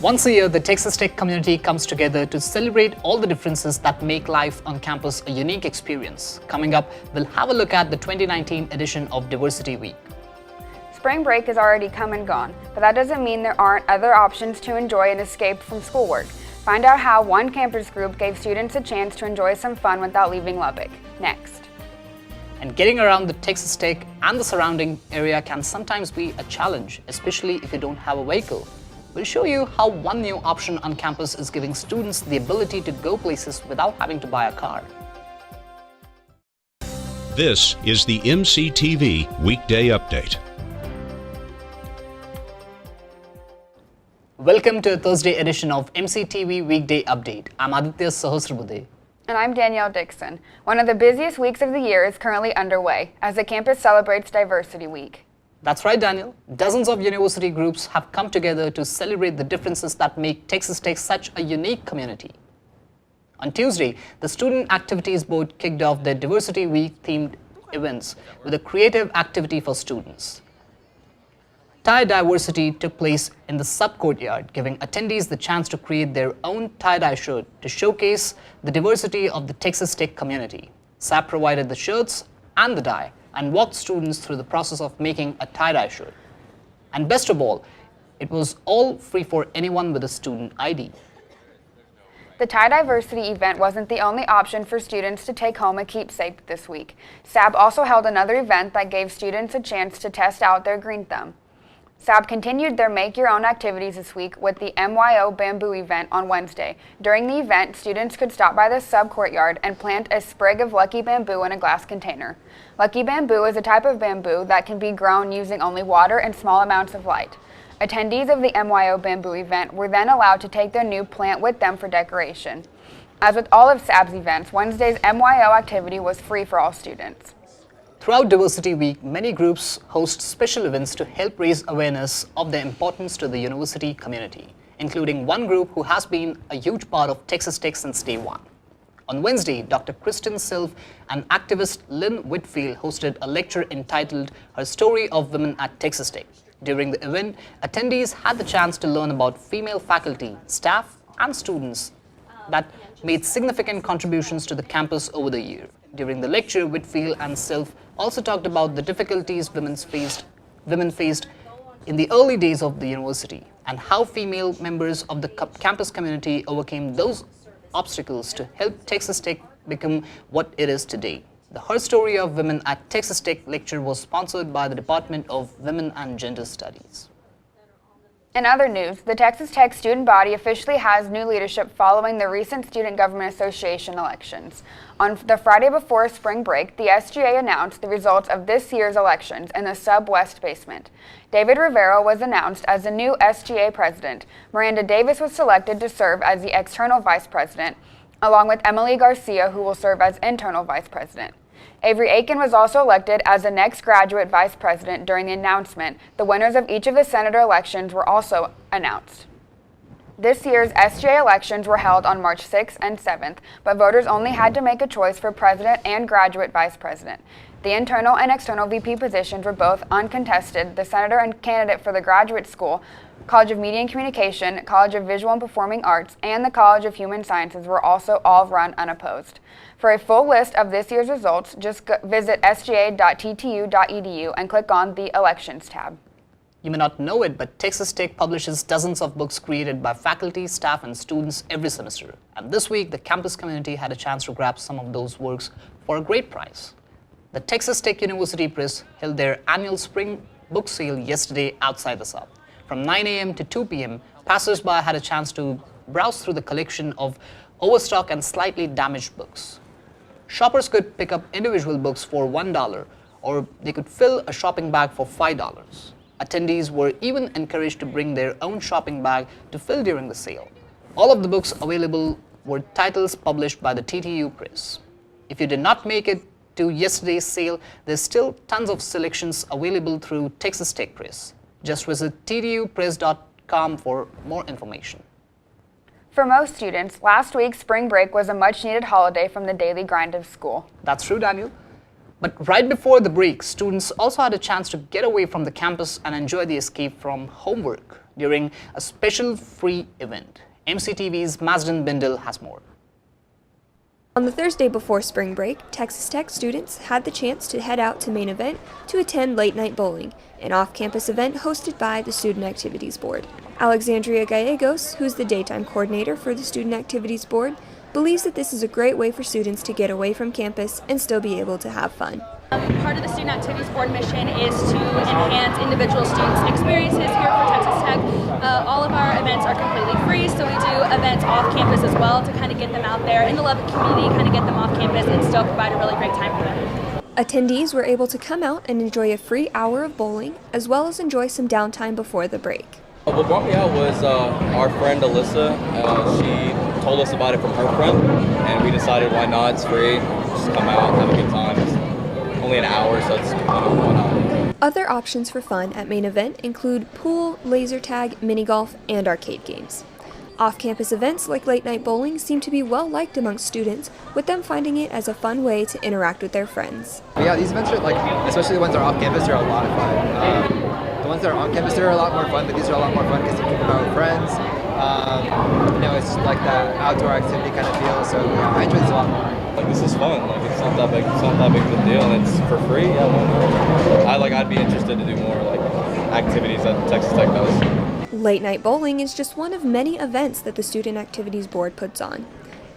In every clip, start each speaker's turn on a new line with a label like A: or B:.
A: Once a year, the Texas Tech community comes together to celebrate all the differences that make life on campus a unique experience. Coming up, we'll have a look at the 2019 edition of Diversity Week.
B: Spring break is already come and gone, but that doesn't mean there aren't other options to enjoy and escape from schoolwork. Find out how one campus group gave students a chance to enjoy some fun without leaving Lubbock. Next.
A: And getting around the Texas Tech and the surrounding area can sometimes be a challenge, especially if you don't have a vehicle. We'll show you how one new option on campus is giving students the ability to go places without having to buy a car.
C: This is the MCTV Weekday Update.
A: Welcome to a Thursday edition of MCTV Weekday Update. I'm Aditya Sahasrabudhe.
B: And I'm Danielle Dixson. One of the busiest weeks of the year is currently underway as the campus celebrates Diversity Week.
A: That's right, Daniel. Dozens of university groups have come together to celebrate the differences that make Texas Tech such a unique community. On Tuesday, the Student Activities Board kicked off their Diversity Week themed events with a creative activity for students. Tie diversity took place in the sub-courtyard, giving attendees the chance to create their own tie-dye shirt to showcase the diversity of the Texas Tech community. SAP provided the shirts and the dye and walked students through the process of making a tie-dye shirt. And best of all, it was all free for anyone with a student ID.
B: The Tie Diversity event wasn't the only option for students to take home a keepsake this week. SAB also held another event that gave students a chance to test out their green thumb. SAB continued their Make Your Own activities this week with the MYO Bamboo event on Wednesday. During the event, students could stop by the sub-courtyard and plant a sprig of lucky bamboo in a glass container. Lucky bamboo is a type of bamboo that can be grown using only water and small amounts of light. Attendees of the MYO Bamboo event were then allowed to take their new plant with them for decoration. As with all of SAB's events, Wednesday's MYO activity was free for all students.
A: Throughout Diversity Week, many groups host special events to help raise awareness of their importance to the university community, including one group who has been a huge part of Texas Tech since day one. On Wednesday, Dr. Kristen Silv and activist Lynn Whitfield hosted a lecture entitled Her Story of Women at Texas Tech. During the event, attendees had the chance to learn about female faculty, staff, and students that made significant contributions to the campus over the year. During the lecture, Whitfield and Silv also talked about the difficulties women faced in the early days of the university and how female members of the campus community overcame those obstacles to help Texas Tech become what it is today. The Her Story of Women at Texas Tech lecture was sponsored by the Department of Women and Gender Studies.
B: In other news, the Texas Tech student body officially has new leadership following the recent Student Government Association elections. On the Friday before spring break, the SGA announced the results of this year's elections in the sub-west basement. David Rivera was announced as the new SGA president. Miranda Davis was selected to serve as the external vice president, along with Emily Garcia, who will serve as internal vice president. Avery Aiken was also elected as the next graduate vice president during the announcement. The winners of each of the senator elections were also announced. This year's SGA elections were held on March 6th and 7th, but voters only had to make a choice for president and graduate vice president. The internal and external VP positions were both uncontested. The senator and candidate for the graduate school, College of Media and Communication, College of Visual and Performing Arts, and the College of Human Sciences were also all run unopposed. For a full list of this year's results, just visit sga.ttu.edu and click on the Elections tab.
A: You may not know it, but Texas Tech publishes dozens of books created by faculty, staff, and students every semester. And this week, the campus community had a chance to grab some of those works for a great price. The Texas Tech University Press held their annual spring book sale yesterday outside the sub. From 9 a.m. to 2 p.m., passers-by had a chance to browse through the collection of overstock and slightly damaged books. Shoppers could pick up individual books for $1, or they could fill a shopping bag for $5. Attendees were even encouraged to bring their own shopping bag to fill during the sale. All of the books available were titles published by the TTU Press. If you did not make it to yesterday's sale, there's still tons of selections available through Texas Tech Press. Just visit ttupress.com for more information.
B: For most students, last week's spring break was a much-needed holiday from the daily grind of school.
A: That's true, Daniel. But right before the break, students also had a chance to get away from the campus and enjoy the escape from homework. during a special free event. MCTV's Madison Bindle has more.
D: On the Thursday before spring break, Texas Tech students had the chance to head out to Main Event to attend Late Night Bowling, an off-campus event hosted by the Student Activities Board. Alexandria Gallegos, who's the daytime coordinator for the Student Activities Board, believes that this is a great way for students to get away from campus and still be able to have fun.
E: Part of the Student Activities Board mission is to enhance individual students' experiences here for Texas Tech. All of our events are completely free, so we do events off campus as well to kind of get them out there in the Lubbock community, kind of get them off campus and still provide a really great time for them.
D: Attendees were able to come out and enjoy a free hour of bowling, as well as enjoy some downtime before the break.
F: What brought me out was our friend Alyssa. She told us about it from her friend, and we decided why not, it's free, just come out, have a good time. It's only an hour, so it's why not.
D: Other options for fun at Main Event include pool, laser tag, mini golf, and arcade games. Off-campus events like late night bowling seem to be well liked amongst students, with them finding it as a fun way to interact with their friends.
G: Yeah, these events are especially the ones that are off campus, are a lot of fun. The ones that are on campus, they're a lot more fun, but these are a lot more fun because you can come out with friends. It's like that outdoor activity kind of feel, so yeah, I enjoy this a lot more.
F: This is fun. It's not that big of a deal, and it's for free. Yeah, why not? I'd be interested to do more activities that Texas Tech does.
D: Late night bowling is just one of many events that the Student Activities Board puts on.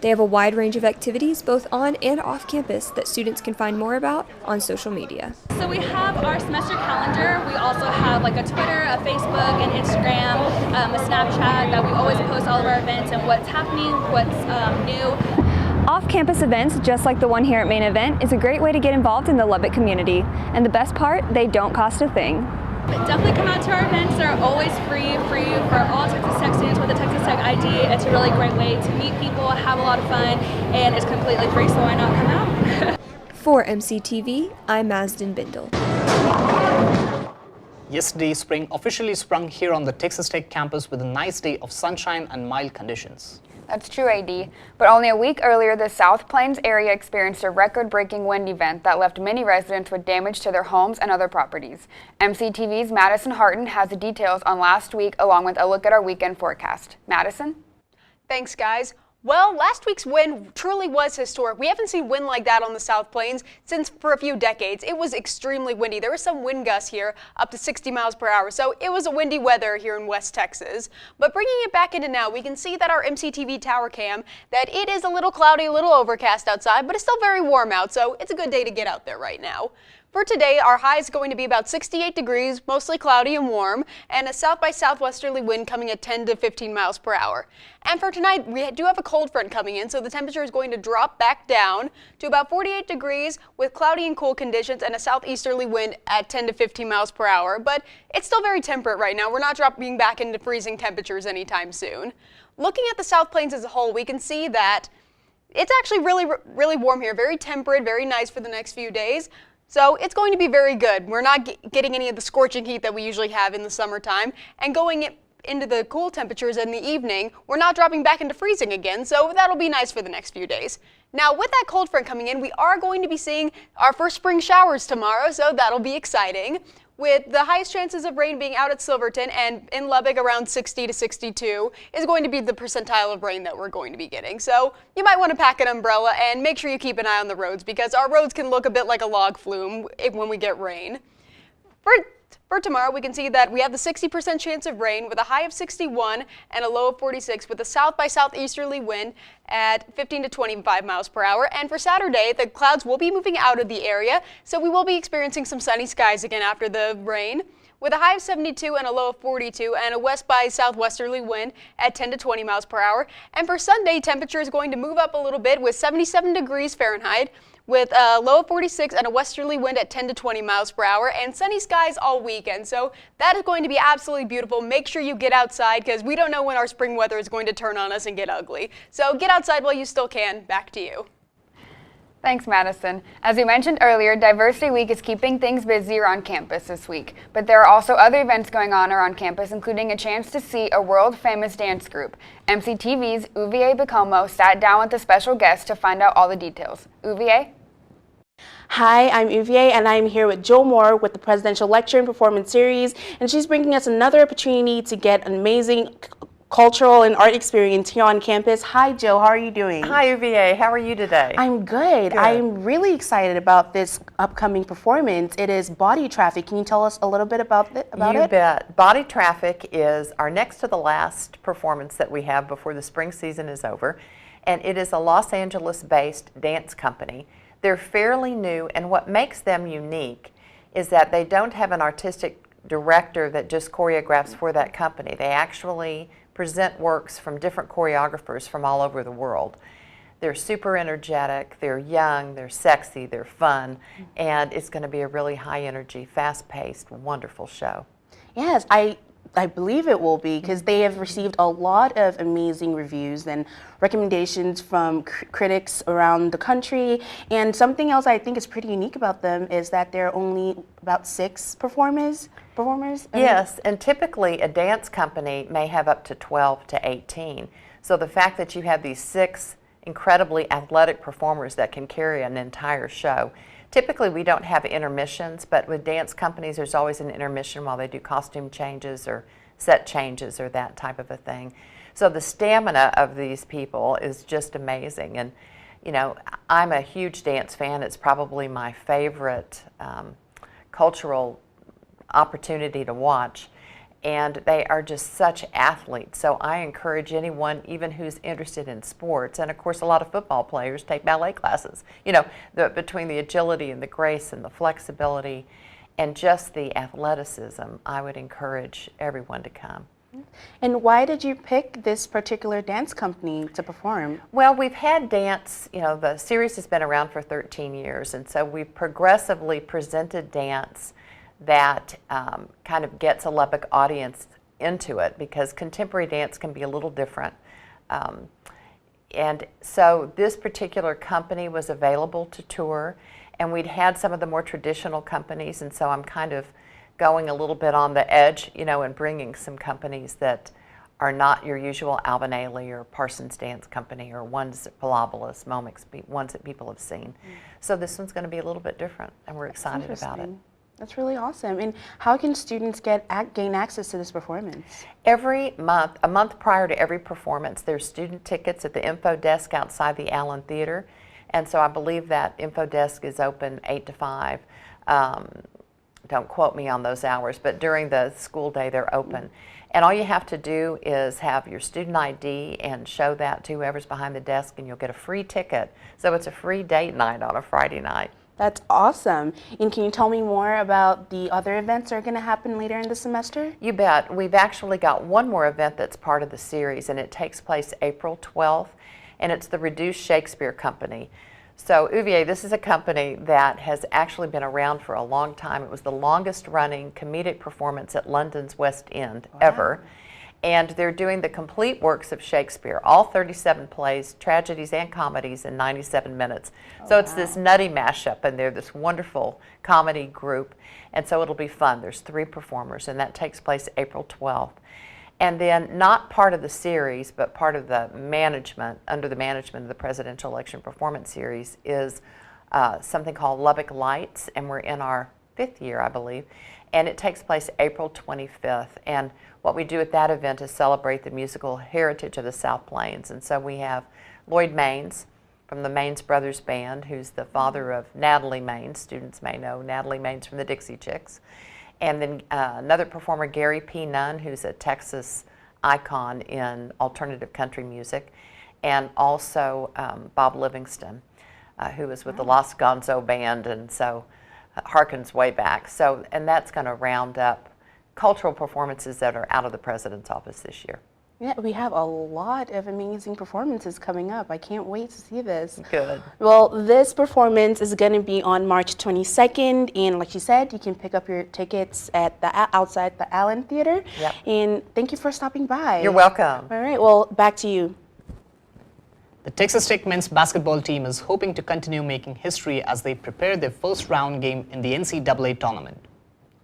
D: They have a wide range of activities both on and off campus that students can find more about on social media.
E: So we have our semester calendar. We also have a Twitter, a Facebook, an Instagram, a Snapchat that we always post all of our events and what's happening, what's new.
D: Off-campus events, just like the one here at Main Event, is a great way to get involved in the Lubbock community. And the best part, they don't cost a thing.
E: Definitely come out to our events. They're always free for all Texas Tech students with a Texas Tech ID. It's a really great way to meet people, have a lot of fun, and it's completely free, so why not come out?
D: For MCTV, I'm Madison Bindle.
A: Yesterday, spring officially sprung here on the Texas Tech campus with a nice day of sunshine and mild conditions.
B: That's true, AD. But only a week earlier, the South Plains area experienced a record-breaking wind event that left many residents with damage to their homes and other properties. MCTV's Madison Hartin has the details on last week, along with a look at our weekend forecast. Madison?
H: Thanks, guys. Well, last week's wind truly was historic. We haven't seen wind like that on the South Plains since for a few decades. It was extremely windy. There was some wind gusts here up to 60 miles per hour, so it was a windy weather here in West Texas. But bringing it back into now, we can see that our MCTV tower cam, that it is a little cloudy, a little overcast outside, but it's still very warm out, so it's a good day to get out there right now. For today, our high is going to be about 68 degrees, mostly cloudy and warm, and a south by southwesterly wind coming at 10 to 15 miles per hour. And for tonight, we do have a cold front coming in, so the temperature is going to drop back down to about 48 degrees with cloudy and cool conditions and a southeasterly wind at 10 to 15 miles per hour. But it's still very temperate right now. We're not dropping back into freezing temperatures anytime soon. Looking at the South Plains as a whole, we can see that it's actually really warm here, very temperate, very nice for the next few days. So it's going to be very good. We're not getting any of the scorching heat that we usually have in the summertime. And going into the cool temperatures in the evening, we're not dropping back into freezing again, so that'll be nice for the next few days. Now, with that cold front coming in, we are going to be seeing our first spring showers tomorrow, so that'll be exciting. With the highest chances of rain being out at Silverton and in Lubbock around 60 to 62 is going to be the percentile of rain that we're going to be getting. So you might want to pack an umbrella and make sure you keep an eye on the roads because our roads can look a bit like a log flume when we get rain. For tomorrow, we can see that we have the 60% chance of rain with a high of 61 and a low of 46 with a south by southeasterly wind at 15 to 25 miles per hour. And for Saturday, the clouds will be moving out of the area, so we will be experiencing some sunny skies again after the rain with a high of 72 and a low of 42 and a west by southwesterly wind at 10 to 20 miles per hour. And for Sunday, temperature is going to move up a little bit with 77 degrees Fahrenheit. With a low of 46 and a westerly wind at 10 to 20 miles per hour and sunny skies all weekend. So that is going to be absolutely beautiful. Make sure you get outside because we don't know when our spring weather is going to turn on us and get ugly. So get outside while you still can. Back to you.
B: Thanks, Madison. As we mentioned earlier, Diversity Week is keeping things busier on campus this week. But there are also other events going on around campus, including a chance to see a world-famous dance group. MCTV's Uva Bacomo sat down with a special guest to find out all the details. Uva?
I: Hi, I'm Uvier, and I'm here with Joe Moore with the Presidential Lecture and Performance Series, and she's bringing us another opportunity to get an amazing cultural and art experience here on campus. Hi, Joe. How are you doing?
J: Hi, UVA. How are you today?
I: I'm good. I'm really excited about this upcoming performance. It is Body Traffic. Can you tell us a little bit about it?
J: You bet. Body Traffic is our next to the last performance that we have before the spring season is over, and it is a Los Angeles-based dance company. They're fairly new, and what makes them unique is that they don't have an artistic director that just choreographs for that company. They actually present works from different choreographers from all over the world. They're super energetic, they're young, they're sexy, they're fun, and it's going to be a really high energy, fast-paced, wonderful show.
I: Yes, I believe it will be, because they have received a lot of amazing reviews and recommendations from critics around the country. And something else I think is pretty unique about them is that there are only about 6 performers.
J: Yes, and typically a dance company may have up to 12 to 18. So the fact that you have these 6 incredibly athletic performers that can carry an entire show. Typically we don't have intermissions, but with dance companies there's always an intermission while they do costume changes or set changes or that type of a thing. So the stamina of these people is just amazing. And you know, I'm a huge dance fan. It's probably my favorite cultural opportunity to watch. And they are just such athletes. So I encourage anyone, even who's interested in sports, and of course a lot of football players take ballet classes, you know, between the agility and the grace and the flexibility and just the athleticism, I would encourage everyone to come.
I: And why did you pick this particular dance company to perform?
J: Well, we've had dance, you know, the series has been around for 13 years, and so we've progressively presented dance that kind of gets a Lubbock audience into it, because contemporary dance can be a little different. And so this particular company was available to tour, and we'd had some of the more traditional companies, and so I'm kind of going a little bit on the edge, you know, and bringing some companies that are not your usual Alvin Ailey or Parsons Dance Company or ones that Pilobolus, Momix, ones that people have seen. So this one's going to be a little bit different, and we're excited about it.
I: That's really awesome. And how can students gain access to this performance?
J: Every month, a month prior to every performance, there's student tickets at the info desk outside the Allen Theater. And so I believe that info desk is open 8 to 5. Don't quote me on those hours, but during the school day they're open. And all you have to do is have your student ID and show that to whoever's behind the desk, and you'll get a free ticket. So it's a free date night on a Friday night.
I: That's awesome. And can you tell me more about the other events that are going to happen later in the semester?
J: You bet. We've actually got one more event that's part of the series, and it takes place April 12th, and it's the Reduced Shakespeare Company. So UVA, this is a company that has actually been around for a long time. It was the longest running comedic performance at London's West End ever. And they're doing the complete works of Shakespeare, all 37 plays, tragedies and comedies in 97 minutes. So it's this nutty mashup, and they're this wonderful comedy group. And so it'll be fun. There's 3 performers, and that takes place April 12th. And then not part of the series, but part of the management, under the management of the Presidential Election Performance Series, is something called Lubbock Lights, and we're in our 5th year, I believe. And it takes place April 25th. And what we do at that event is celebrate the musical heritage of the South Plains. And so we have Lloyd Maines from the Maines Brothers Band, who's the father of Natalie Maines. Students may know Natalie Maines from the Dixie Chicks. And then another performer, Gary P. Nunn, who's a Texas icon in alternative country music. And also Bob Livingston, who was with the Los Gonzo Band, and so harkens way back. So, and that's going to round up cultural performances that are out of the President's office this year.
I: Yeah, we have a lot of amazing performances coming up. I can't wait to see this.
J: Good.
I: Well, this performance is going to be on March 22nd, and like you said, you can pick up your tickets at the outside the Allen Theater.
J: Yep.
I: And thank you for stopping by.
J: You're welcome.
I: All right, well, back to you.
A: The Texas Tech men's basketball team is hoping to continue making history as they prepare their first round game in the NCAA tournament.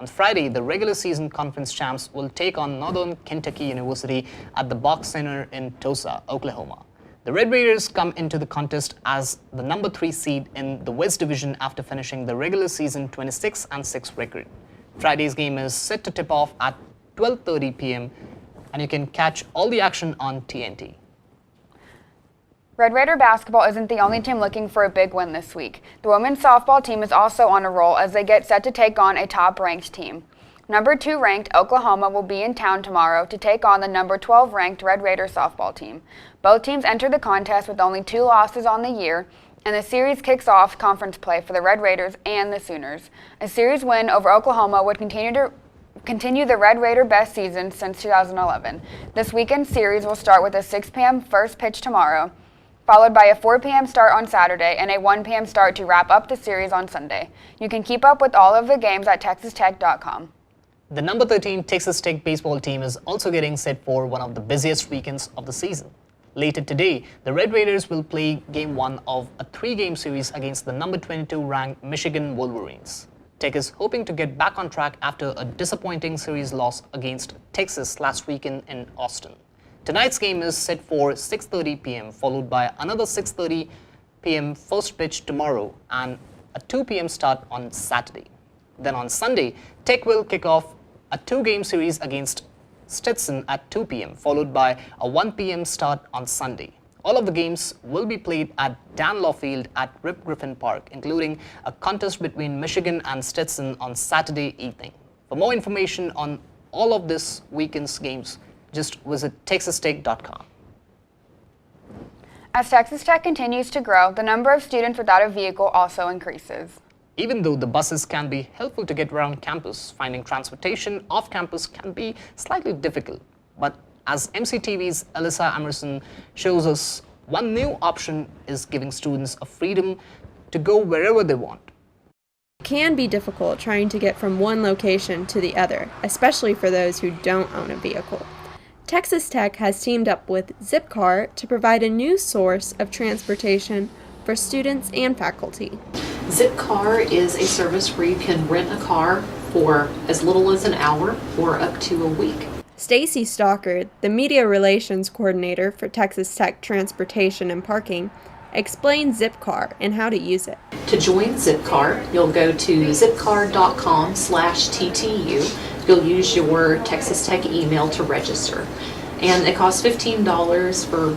A: On Friday, the regular season conference champs will take on Northern Kentucky University at the Box Center in Tulsa, Oklahoma. The Red Raiders come into the contest as the number 3 seed in the West Division after finishing the regular season 26-6 record. Friday's game is set to tip off at 12:30 p.m. and you can catch all the action on TNT.
B: Red Raider basketball isn't the only team looking for a big win this week. The women's softball team is also on a roll as they get set to take on a top-ranked team. Number 2 ranked Oklahoma will be in town tomorrow to take on the number 12 ranked Red Raider softball team. Both teams enter the contest with only 2 losses on the year, and the series kicks off conference play for the Red Raiders and the Sooners. A series win over Oklahoma would continue the Red Raider best season since 2011. This weekend series will start with a 6 p.m. first pitch tomorrow, followed by a 4 p.m. start on Saturday and a 1 p.m. start to wrap up the series on Sunday. You can keep up with all of the games at texastech.com.
A: The number 13 Texas Tech baseball team is also getting set for one of the busiest weekends of the season. Later today, the Red Raiders will play Game 1 of a 3-game series against the number 22 ranked Michigan Wolverines. Tech is hoping to get back on track after a disappointing series loss against Texas last weekend in Austin. Tonight's game is set for 6:30 p.m. followed by another 6:30 p.m. first pitch tomorrow and a 2 p.m. start on Saturday. Then on Sunday, Tech will kick off a 2-game series against Stetson at 2 p.m. followed by a 1 p.m. start on Sunday. All of the games will be played at Dan Law Field at Rip Griffin Park, including a contest between Michigan and Stetson on Saturday evening. For more information on all of this weekend's games, just visit texastech.com.
B: As Texas Tech continues to grow, the number of students without a vehicle also increases.
A: Even though the buses can be helpful to get around campus, finding transportation off campus can be slightly difficult. But as MCTV's Alyssa Emerson shows us, one new option is giving students a freedom to go wherever they want.
K: It can be difficult trying to get from one location to the other, especially for those who don't own a vehicle. Texas Tech has teamed up with Zipcar to provide a new source of transportation for students and faculty.
L: Zipcar is a service where you can rent a car for as little as an hour or up to a week.
K: Stacy Stockard, the media relations coordinator for Texas Tech Transportation and Parking, explains Zipcar and how to use it.
L: To join Zipcar, you'll go to zipcar.com/TTU. You'll use your Texas Tech email to register. And it costs $15 for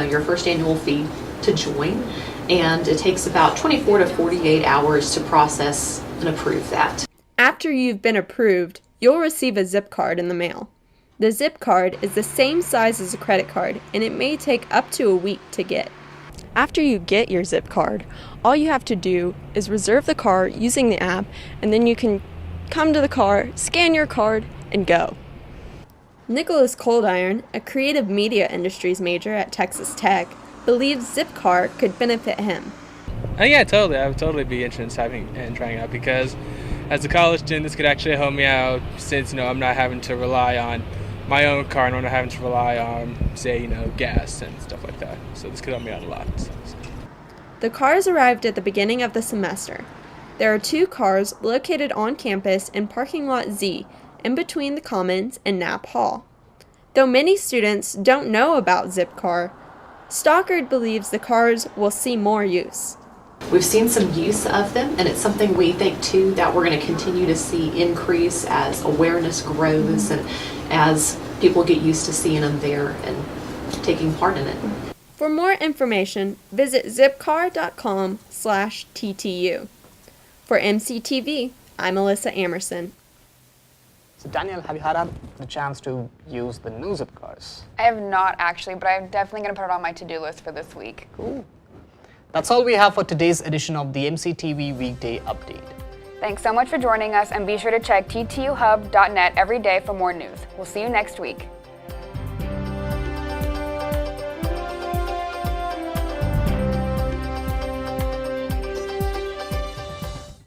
L: your first annual fee to join. And it takes about 24 to 48 hours to process and approve that.
K: After you've been approved, you'll receive a zip card in the mail. The zip card is the same size as a credit card, and it may take up to a week to get. After you get your zip card, all you have to do is reserve the car using the app, and then you can come to the car, scan your card, and go. Nicholas Coldiron, a creative media industries major at Texas Tech, believes Zipcar could benefit him.
M: Yeah, totally. I would totally be interested in trying it out because as a college student, this could actually help me out since, I'm not having to rely on my own car and I'm not having to rely on, say, gas and stuff like that. So this could help me out a lot.
K: The cars arrived at the beginning of the semester. There are 2 cars located on campus in parking lot Z, in between the Commons and Knapp Hall. Though many students don't know about Zipcar, Stockard believes the cars will see more use.
L: We've seen some use of them, and it's something we think too that we're going to continue to see increase as awareness grows and as people get used to seeing them there and taking part in it.
K: For more information, visit zipcar.com/TTU. For MCTV, I'm Alyssa Emerson.
A: So Danielle, have you had the chance to use the new Zipcars?
B: I have not actually, but I'm definitely going to put it on my to-do list for this week.
A: Cool. That's all we have for today's edition of the MCTV Weekday Update.
B: Thanks so much for joining us, and be sure to check ttuhub.net every day for more news. We'll see you next week.